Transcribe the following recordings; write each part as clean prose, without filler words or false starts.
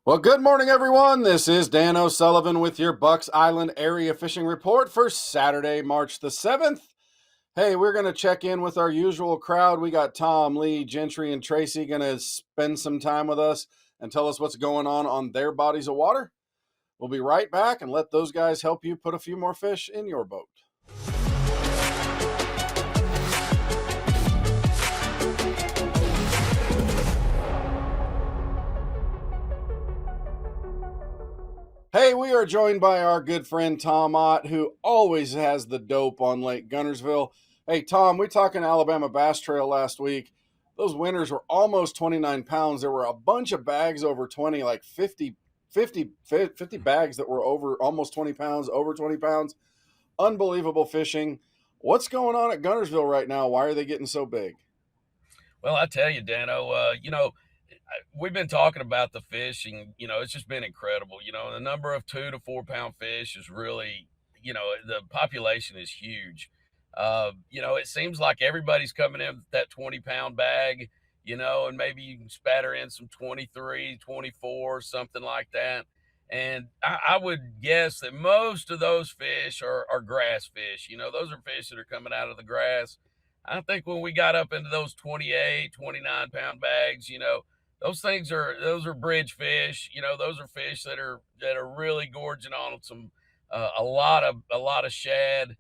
Well, good morning, everyone. This is Dan O'Sullivan with your Bucks Island Area Fishing Report for Saturday, March the 7th. Hey, we're going to check in with our usual crowd. We got Tom, Lee, Gentry, and Tracy going to spend some time with us and tell us what's going on their bodies of water. We'll be right back and let those guys help you put a few more fish in your boat. Hey, we are joined by our good friend Tom Ott, who always has the dope on Lake Guntersville. Hey, Tom, we talking Alabama Bass Trail last week. Those winners were almost 29 pounds. There were a bunch of bags over 20, like 50 bags that were over almost 20 pounds, over 20 pounds. Unbelievable fishing. What's going on at Guntersville right now? Why are they getting so big? Well, I tell you, Dano, we've been talking about the fishing. It's just been incredible. The number of 2 to 4 pound fish is really, the population is huge. It seems like everybody's coming in with that 20-pound bag, and maybe you can spatter in some 23, 24, something like that. And I would guess that most of those fish are grass fish. Those are fish that are coming out of the grass. I think when we got up into those 28, 29 pound bags, those are bridge fish. Those are fish that are really gorging on some a lot of shad.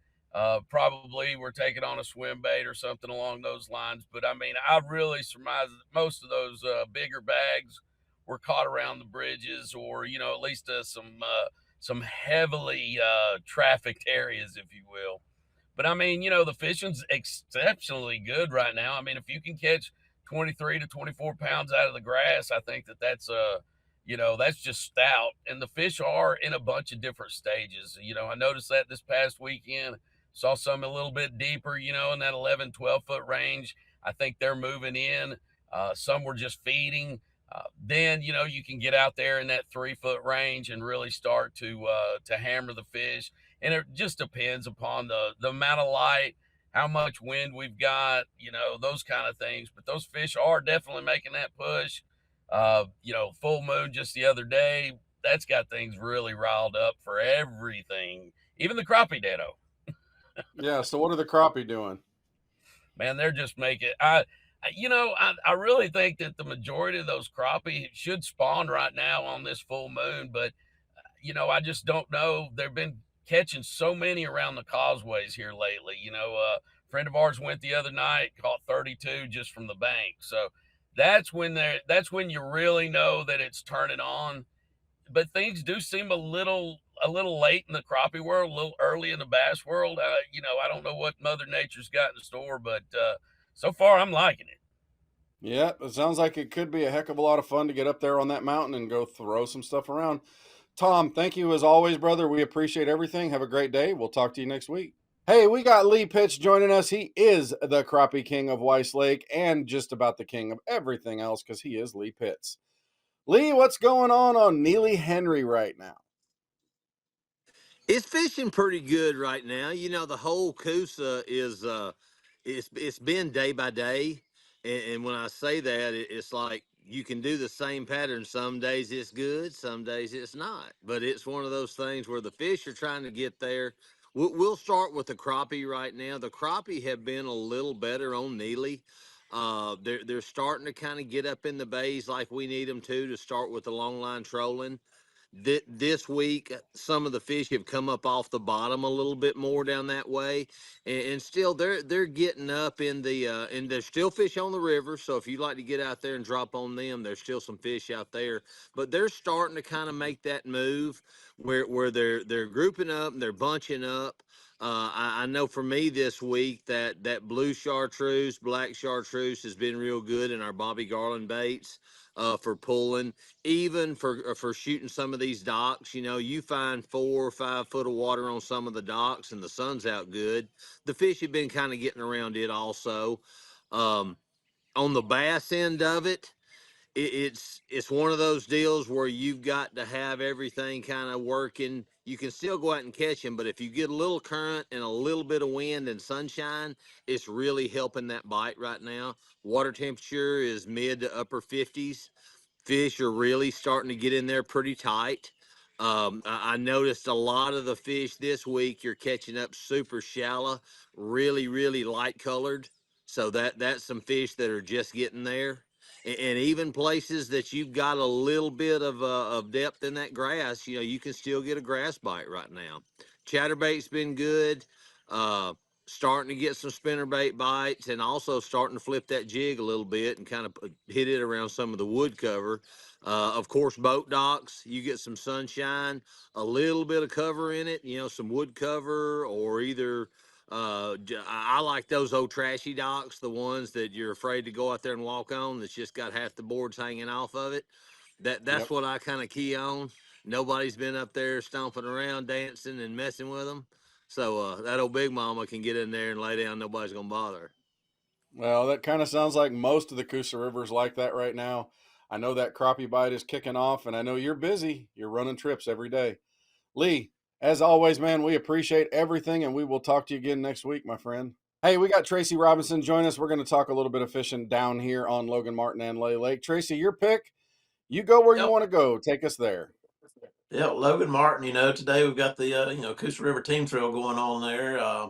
Probably we're taking on a swim bait or something along those lines. But I mean, I really surmise that most of those bigger bags were caught around the bridges, or at least some heavily trafficked areas, if you will. But I mean, the fishing's exceptionally good right now. I mean, if you can catch 23 to 24 pounds out of the grass, I think that's just stout. And the fish are in a bunch of different stages. I noticed that this past weekend, saw some a little bit deeper, in that 11, 12 foot range. I think they're moving in. Some were just feeding. Then, you can get out there in that 3 foot range and really start to hammer the fish. And it just depends upon the amount of light, how much wind we've got, those kind of things. But those fish are definitely making that push. Full moon just the other day, that's got things really riled up for everything, even the crappie ditto. Yeah, so what are the crappie doing? Man, they're just making. I really think that the majority of those crappie should spawn right now on this full moon, but I just don't know. They've been catching so many around the causeways here lately. A friend of ours went the other night, caught 32 just from the bank. So that's when you really know that it's turning on. But things do seem a little late in the crappie world, a little early in the bass world. I don't know what Mother Nature's got in store, but so far I'm liking it. Yeah, it sounds like it could be a heck of a lot of fun to get up there on that mountain and go throw some stuff around. Tom, thank you as always, brother. We appreciate everything. Have a great day. We'll talk to you next week. Hey, we got Lee Pitts joining us. He is the crappie king of Weiss Lake and just about the king of everything else because he is Lee Pitts. Lee, what's going on Neely Henry right now? It's fishing pretty good right now. The whole Coosa it's been day by day, and when I say that, it's like you can do the same pattern. Some days it's good, some days it's not. But it's one of those things where the fish are trying to get there. We'll start with the crappie right now. The crappie have been a little better on Neely. They're starting to kind of get up in the bays like we need them to start with the long line trolling. This week, some of the fish have come up off the bottom a little bit more down that way, and still they're getting up in the and there's still fish on the river. So if you like to get out there and drop on them, there's still some fish out there. But they're starting to kind of make that move where they're grouping up and they're bunching up. I know for me this week that blue chartreuse, black chartreuse has been real good in our Bobby Garland baits for pulling, even for shooting some of these docks. You find 4 or 5 foot of water on some of the docks and the sun's out good. The fish have been kind of getting around it also. Um, on the bass end of it, it's one of those deals where you've got to have everything kind of working. You can still go out and catch them, but if you get a little current and a little bit of wind and sunshine, it's really helping that bite right now. Water temperature is mid to upper 50s. fish are really starting to get in there pretty tight. I noticed a lot of the fish this week you're catching up super shallow, really, really light colored. So that's some fish that are just getting there. And even places that you've got a little bit of depth in that grass, you can still get a grass bite right now. Chatterbait's been good. Uh, Starting to get some spinnerbait bites, and also starting to flip that jig a little bit and kind of hit it around some of the wood cover. Of course, boat docks, you get some sunshine, a little bit of cover in it, some wood cover, or either I like those old trashy docks, the ones that you're afraid to go out there and walk on, that's just got half the boards hanging off of it. That's Yep. what I kind of key on. Nobody's been up there stomping around, dancing and messing with them. So that old big mama can get in there and lay down. Nobody's gonna bother her. Well, that kind of sounds like most of the Coosa River's like that right now. I know that crappie bite is kicking off, and I know you're busy. You're running trips every day. Lee, as always, man, we appreciate everything, and we will talk to you again next week, my friend. Hey, we got Tracy Robinson join us. We're going to talk a little bit of fishing down here on Logan Martin and Lay Lake. Tracy, your pick. You go where you Yep. want to go. Take us there. Yeah, Logan Martin, today we've got the, Coosa River Team Trail going on there. I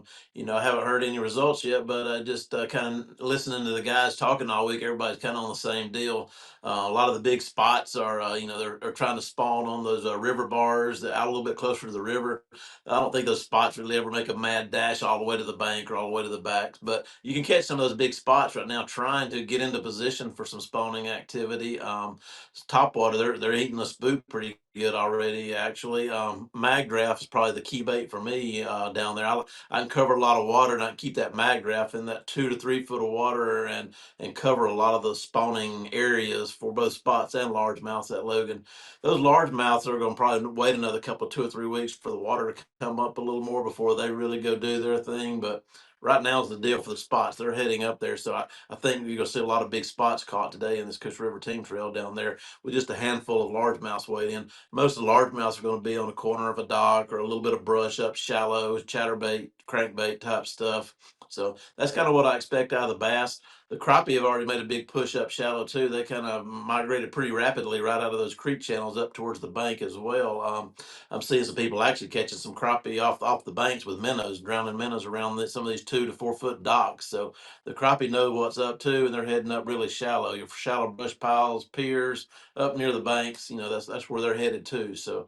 haven't heard any results yet, but just kind of listening to the guys talking all week, everybody's kind of on the same deal. A lot of the big spots are, they're trying to spawn on those river bars that out a little bit closer to the river. I don't think those spots really ever make a mad dash all the way to the bank or all the way to the back, but you can catch some of those big spots right now trying to get into position for some spawning activity. Topwater, they're eating the spook pretty good already. Actually, mag draft is probably the key bait for me down there. I can cover a lot of water and I can keep that mag draft in that 2 to 3 foot of water and cover a lot of the spawning areas for both spots and largemouths at Logan. Those largemouths are going to probably wait another couple, 2 or 3 weeks for the water to come up a little more before they really go do their thing. But right now is the deal for the spots. They're heading up there, so I think you're going to see a lot of big spots caught today in this Coast River Team Trail down there with just a handful of largemouths waiting. Most of the largemouths are going to be on the corner of a dock or a little bit of brush up shallow, chatterbait, crankbait type stuff. So that's kind of what I expect out of the bass. The crappie have already made a big push up shallow too. They kind of migrated pretty rapidly right out of those creek channels up towards the bank as well. I'm seeing some people actually catching some crappie off the banks with minnows, drowning minnows around some of these 2 to 4 foot docks. So the crappie know what's up too, and they're heading up really shallow. Your shallow brush piles, piers, up near the banks. That's where they're headed to. So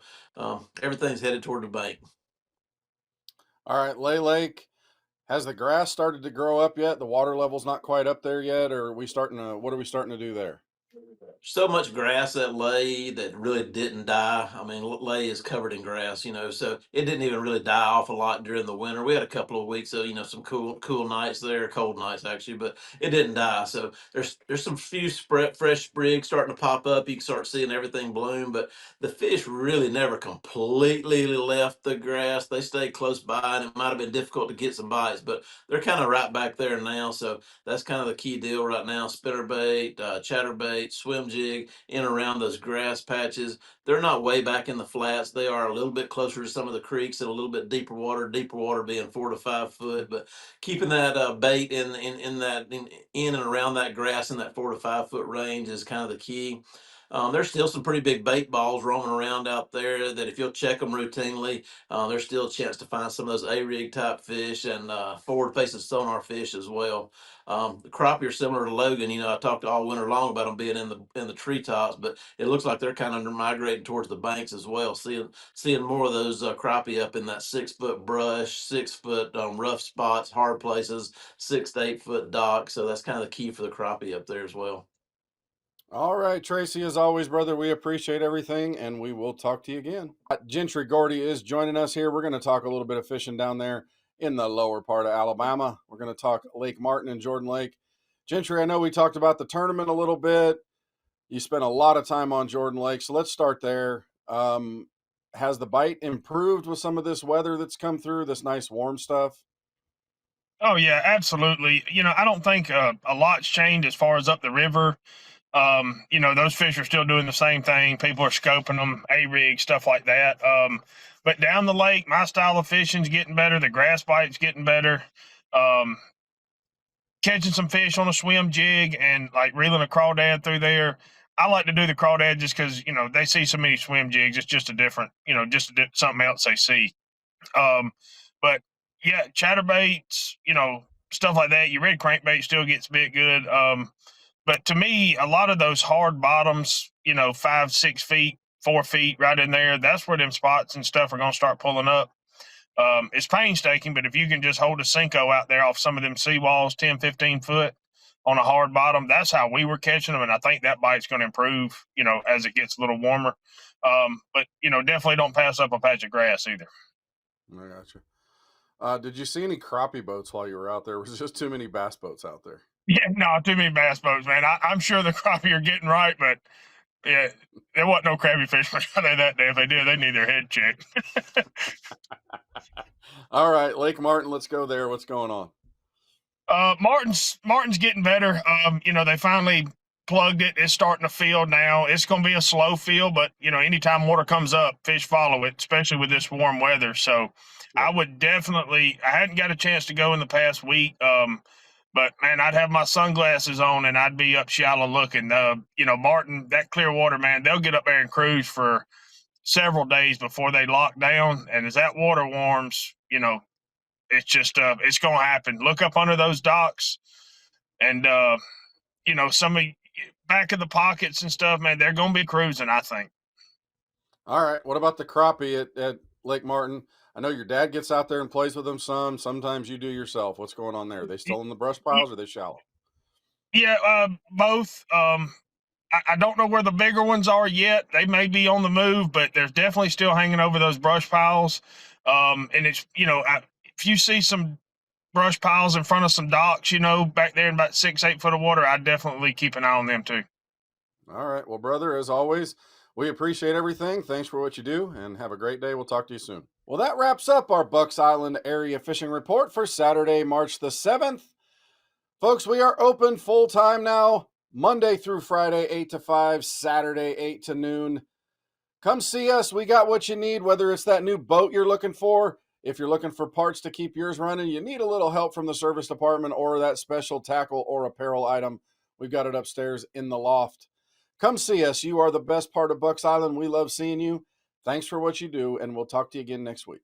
everything's headed toward the bank. All right, Lay Lake. Has the grass started to grow up yet? The water level's not quite up there yet, or are we starting to? What are we starting to do there? So much grass that lay that really didn't die. I mean, lay is covered in grass, so it didn't even really die off a lot during the winter. We had a couple of weeks of, some cool nights there, cold nights actually, but it didn't die. So there's some few fresh sprigs starting to pop up. You can start seeing everything bloom, but the fish really never completely left the grass. They stayed close by, and it might have been difficult to get some bites, but they're kind of right back there now. So that's kind of the key deal right now. Spinnerbait, chatterbait, swim jig in around those grass patches. They're not way back in the flats. They are a little bit closer to some of the creeks and a little bit deeper water being 4 to 5 foot. But keeping that bait in and around that grass in that 4 to 5 foot range is kind of the key. There's still some pretty big bait balls roaming around out there that if you'll check them routinely, there's still a chance to find some of those A-rig type fish and forward facing sonar fish as well. The crappie are similar to Logan. I talked all winter long about them being in the treetops, but it looks like they're kind of migrating towards the banks as well. Seeing more of those crappie up in that 6 foot brush, 6 foot rough spots, hard places, 6 to 8 foot docks. So that's kind of the key for the crappie up there as well. All right, Tracy, as always, brother, we appreciate everything, and we will talk to you again. Gentry Gordy is joining us here. We're going to talk a little bit of fishing down there in the lower part of Alabama. We're going to talk Lake Martin and Jordan Lake. Gentry, I know we talked about the tournament a little bit. You spent a lot of time on Jordan Lake, so let's start there. Has the bite improved with some of this weather that's come through, this nice warm stuff? Oh yeah, absolutely. I don't think a lot's changed as far as up the river. Those fish are still doing the same thing. People are scoping them, A-rig, stuff like that. But down the lake, my style of fishing's getting better. The grass bite's getting better. Um, Catching some fish on a swim jig and like reeling a crawdad through there. I like to do the crawdad just because, they see so many swim jigs. It's just a different, something else they see. But yeah, chatterbaits, stuff like that. Your red crankbait still gets bit good. But to me, a lot of those hard bottoms, 5, 6 feet, 4 feet, right in there, that's where them spots and stuff are going to start pulling up. It's painstaking, but if you can just hold a Cinco out there off some of them seawalls, 10, 15 foot on a hard bottom, that's how we were catching them. And I think that bite's going to improve, as it gets a little warmer. But, definitely don't pass up a patch of grass either. I gotcha. Did you see any crappie boats while you were out there? Was it just too many bass boats out there? Yeah, no, too many bass boats, man. I'm sure the crappie are getting right, but yeah, there wasn't no crabby fishermen out there that day. If they did, they need their head checked. All right, Lake Martin, let's go there. What's going on? Martin's getting better. They finally plugged it. It's starting to field now. It's going to be a slow field, but anytime water comes up, fish follow it, especially with this warm weather. So I would definitely. I hadn't got a chance to go in the past week. But man, I'd have my sunglasses on and I'd be up shallow looking. Martin, that clear water, man, they'll get up there and cruise for several days before they lock down. And as that water warms, it's just it's gonna happen. Look up under those docks, and some of back of the pockets and stuff, man, they're gonna be cruising, I think. All right. What about the crappie at Lake Martin? I know your dad gets out there and plays with them some. Sometimes you do yourself. What's going on there? Are they still in the brush piles or are they shallow? Yeah, both. I don't know where the bigger ones are yet. They may be on the move, but they're definitely still hanging over those brush piles. And it's if you see some brush piles in front of some docks, back there in about 6, 8 foot of water, I'd definitely keep an eye on them too. All right. Well, brother, as always, we appreciate everything. Thanks for what you do and have a great day. We'll talk to you soon. Well, that wraps up our Bucks Island area fishing report for Saturday, March the 7th. Folks, we are open full time now, Monday through Friday, 8 to 5, Saturday, 8 to noon. Come see us. We got what you need, whether it's that new boat you're looking for. If you're looking for parts to keep yours running, you need a little help from the service department or that special tackle or apparel item. We've got it upstairs in the loft. Come see us. You are the best part of Bucks Island. We love seeing you. Thanks for what you do, and we'll talk to you again next week.